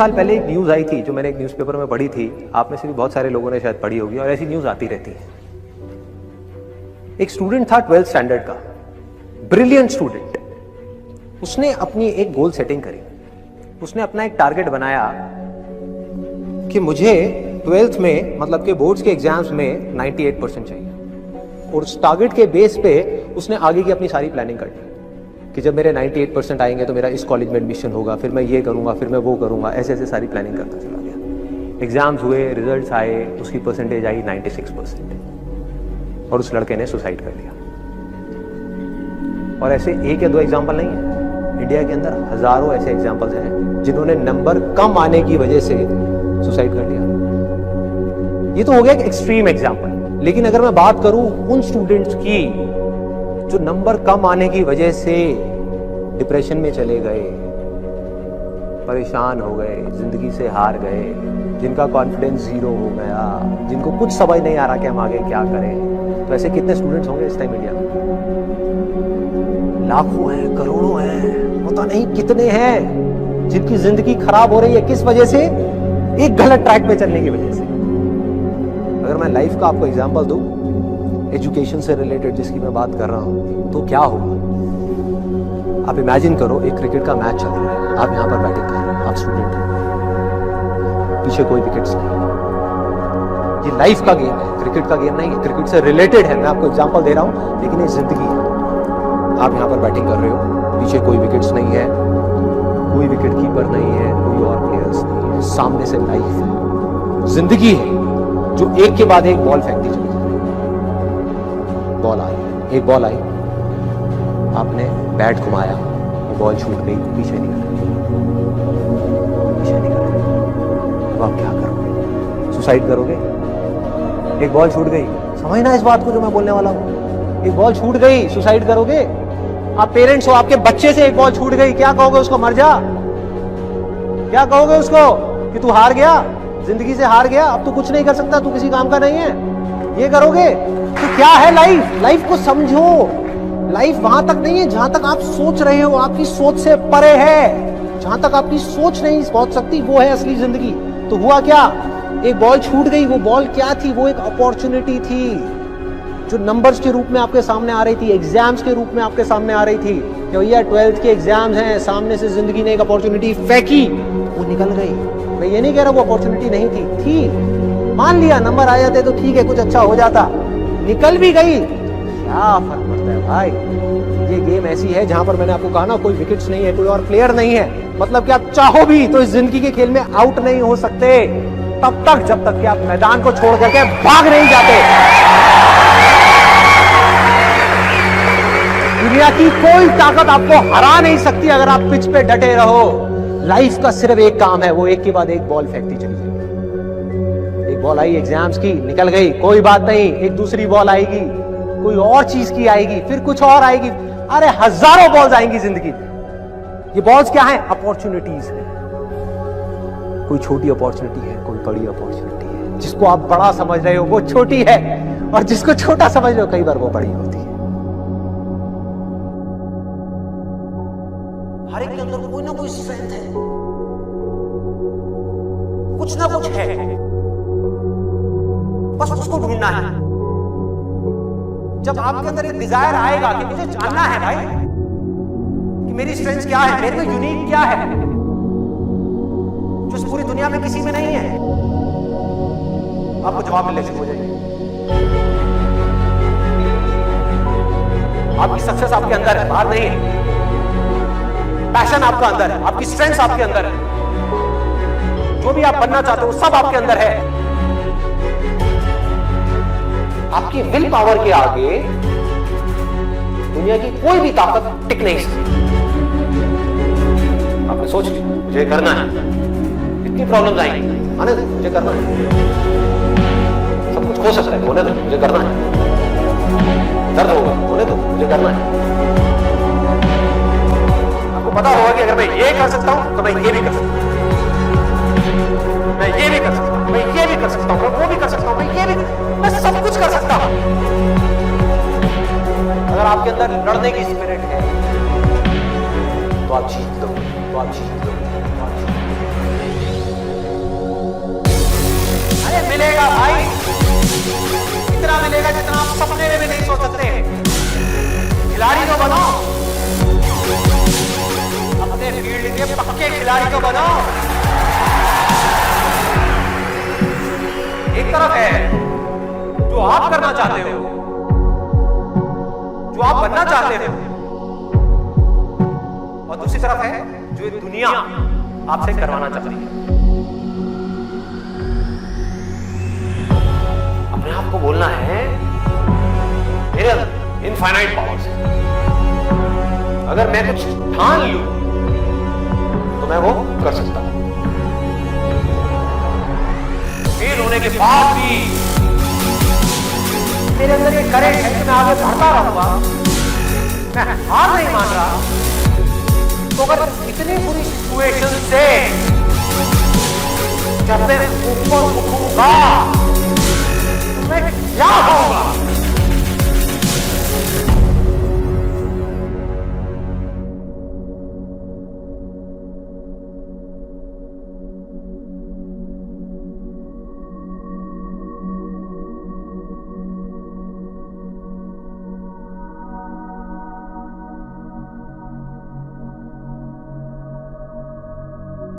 साल पहले एक न्यूज़ आई थी जो मैंने एक न्यूज़पेपर में पढ़ी थी, आप में से भी बहुत सारे लोगों ने शायद पढ़ी होगी, और ऐसी न्यूज़ आती रहती है। एक स्टूडेंट था 12th स्टैंडर्ड का, ब्रिलियंट स्टूडेंट। उसने अपनी एक गोल सेटिंग करी। उसने अपना एक टारगेट बनाया कि मुझे 12th में, मतलब के बोर्ड्स के एग्जाम्स में 98% चाहिए, और उस टारगेट के बेस पे उसने आगे की अपनी सारी प्लानिंग कर ली कि जब मेरे 98% आएंगे तो मेरा इस कॉलेज में एडमिशन होगा, फिर मैं ये करूंगा, फिर मैं वो करूंगा, ऐसे ऐसे सारी प्लानिंग करता चला गया। एग्जाम्स हुए, रिजल्ट्स आए, उसकी परसेंटेज आई 96%, और उस लड़के ने सुसाइड कर लिया। और ऐसे एक या दो एग्जाम्पल नहीं है, इंडिया के अंदर हजारों ऐसे एग्जाम्पल्स हैं जिन्होंने नंबर कम आने की वजह से सुसाइड कर लिया। ये तो हो गया एक एक्सट्रीम एग्जाम्पल, लेकिन अगर मैं बात करूं उन स्टूडेंट्स की जो नंबर कम आने की वजह से डिप्रेशन में चले गए, परेशान हो गए, जिंदगी से हार गए, जिनका कॉन्फिडेंस जीरो हो गया, जिनको कुछ समझ नहीं आ रहा कि हम आगे क्या करें, तो ऐसे कितने स्टूडेंट्स होंगे इस टाइम इंडिया में? लाखों हैं, करोड़ों हैं, पता नहीं कितने हैं जिनकी जिंदगी खराब हो रही है। किस वजह से? एक गलत ट्रैक पे चलने की वजह से। अगर मैं लाइफ का आपको एग्जांपल दूं, एजुकेशन से रिलेटेड जिसकी मैं बात कर रहा हूं, तो क्या होगा? आप इमेजिन करो, एक क्रिकेट का मैच चल रहा है, आप यहां पर बैटिंग कर रहे हैं, आप स्टूडेंट हैं, पीछे कोई विकेट्स नहीं। ये लाइफ का गेम है, क्रिकेट का गेम नहीं है, क्रिकेट से रिलेटेड है, मैं आपको एग्जांपल दे रहा हूं, लेकिन ये जिंदगी है। आप यहां पर बैटिंग कर रहे हो, पीछे कोई विकेट्स नहीं है, कोई विकेट कीपर नहीं है, कोई और प्लेयर्स नहीं है, सामने से लाइफ है, जिंदगी है, जो एक के बाद एक बॉल फेंकती चली। बॉल आई, एक बॉल आई, आपने बैट घुमाया, वो बॉल छूट गई, पीछे निकल गई, पीछे निकल गई। अब आप क्या करोगे? सुसाइड करोगे? एक बॉल छूट गई, समझना इस बात को जो मैं बोलने वाला हूं। एक बॉल छूट गई, सुसाइड करोगे? आप पेरेंट्स हो, आपके बच्चे से एक बॉल छूट गई, क्या कहोगे उसको? मर जा? क्या कहोगे उसको कि तू हार गया, जिंदगी से हार गया, अब तू कुछ नहीं कर सकता, तू किसी काम का नहीं है? ये करोगे? तो क्या है लाइफ? लाइफ को समझो। लाइफ वहां तक नहीं है जहां तक आप सोच रहे हो, आपकी सोच से परे है। जहां तक आपकी सोच नहीं पहुंच सकती, वो है असली जिंदगी। तो हुआ क्या? एक बॉल छूट गई। वो बॉल क्या थी? वो एक अपॉर्चुनिटी थी जो नंबर्स के रूप में आपके सामने आ रही थी, एग्जाम्स के रूप में आपके सामने आ रही थी कि भैया 12th के एग्जाम्स हैं, सामने से जिंदगी ने एक अपॉर्चुनिटी फेंकी, वो निकल गई। मैं ये नहीं कह रहा वो अपॉर्चुनिटी नहीं थी, मान लिया नंबर आ जाते तो ठीक है, कुछ अच्छा हो जाता, निकल भी गई, क्या फर्क पड़ता है भाई? ये गेम ऐसी है जहां पर मैंने आपको कहा ना, कोई विकेट्स नहीं है, कोई और प्लेयर नहीं है, मतलब कि आप चाहो भी तो इस जिंदगी के खेल में आउट नहीं हो सकते तब तक जब तक कि आप मैदान को छोड़ करके भाग नहीं जाते। दुनिया की कोई ताकत आपको हरा नहीं सकती अगर आप पिच पे डटे रहो। लाइफ का सिर्फ एक काम है, वो एक के बाद एक बॉल फेंकती चली जाएगी। एक बॉल आई एग्जाम्स की, निकल गई, कोई बात नहीं, एक दूसरी बॉल आएगी, कोई और चीज की आएगी, फिर कुछ और आएगी। अरे हजारों बॉल्स आएंगी जिंदगी में। ये बॉल्स क्या है? अपॉर्चुनिटीज है। कोई छोटी अपॉर्चुनिटी है, कोई बड़ी अपॉर्चुनिटी है। जिसको आप बड़ा समझ रहे हो वो छोटी है, और जिसको छोटा समझ रहे हो कई बार वो बड़ी होती है। हर एक के अंदर कोई ना कोई स्ट्रेंथ है, कुछ ना कुछ है, बस उसको ढूंढना है। जब आपके अंदर एक डिजायर आएगा कि मुझे जानना है भाई कि मेरी स्ट्रेंथ क्या है, मेरे में यूनिक क्या है जो इस पूरी दुनिया में किसी में नहीं है, आपको जवाब मिलने शुरू हो जाएगा। आपकी सक्सेस आपके अंदर है, बाहर नहीं है। पैशन आपका अंदर है, आपकी स्ट्रेंथ आपके अंदर है, जो भी आप बनना चाहते हो सब आपके अंदर है। आपकी विल पावर के आगे दुनिया की कोई भी ताकत टिक नहीं सकती। आपने सोच लिया मुझे करना है, इतनी प्रॉब्लम्स आएंगी, आने दो, मुझे करना है, सब कुछ हो सकता है, होने दो, मुझे करना है, दर्द होगा, होने दो, मुझे करना है। आपको पता होगा कि अगर मैं ये कर सकता हूं तो मैं ये भी कर सकता हूं, मैं ये भी कर सकता हूं, मैं ये भी कर सकता हूं, मैं वो भी कर सकता हूं, मैं ये भी, मैं सब कुछ कर सकता हूं। अगर आपके अंदर लड़ने की स्पिरिट है तो आप जीत लो, तो आप जीत लो, तो आप जीत लो। सपने में भी नहीं सोच सकते। खिलाड़ी तो बनो, अपने फील्ड के पक्के खिलाड़ी तो बनो। एक तरफ है जो आप करना चाहते हो, जो आप बनना चाहते हो, और दूसरी तरफ है जो ये दुनिया आपसे करवाना चाहती है। अपने आप को बोलना है मेरे इनफाइनाइट पावर्स है, अगर मैं कुछ ठान लूं तो मैं वो कर सकता हूं। फेल होने के बाद भी मेरे अंदर ये करेंट है कि मैं आगे बढ़ता रहूंगा, मैं हार नहीं मान रहा। तो अगर इतनी बुरी सिचुएशन से जब मैं ऊपर उठूंगा तो मैं क्या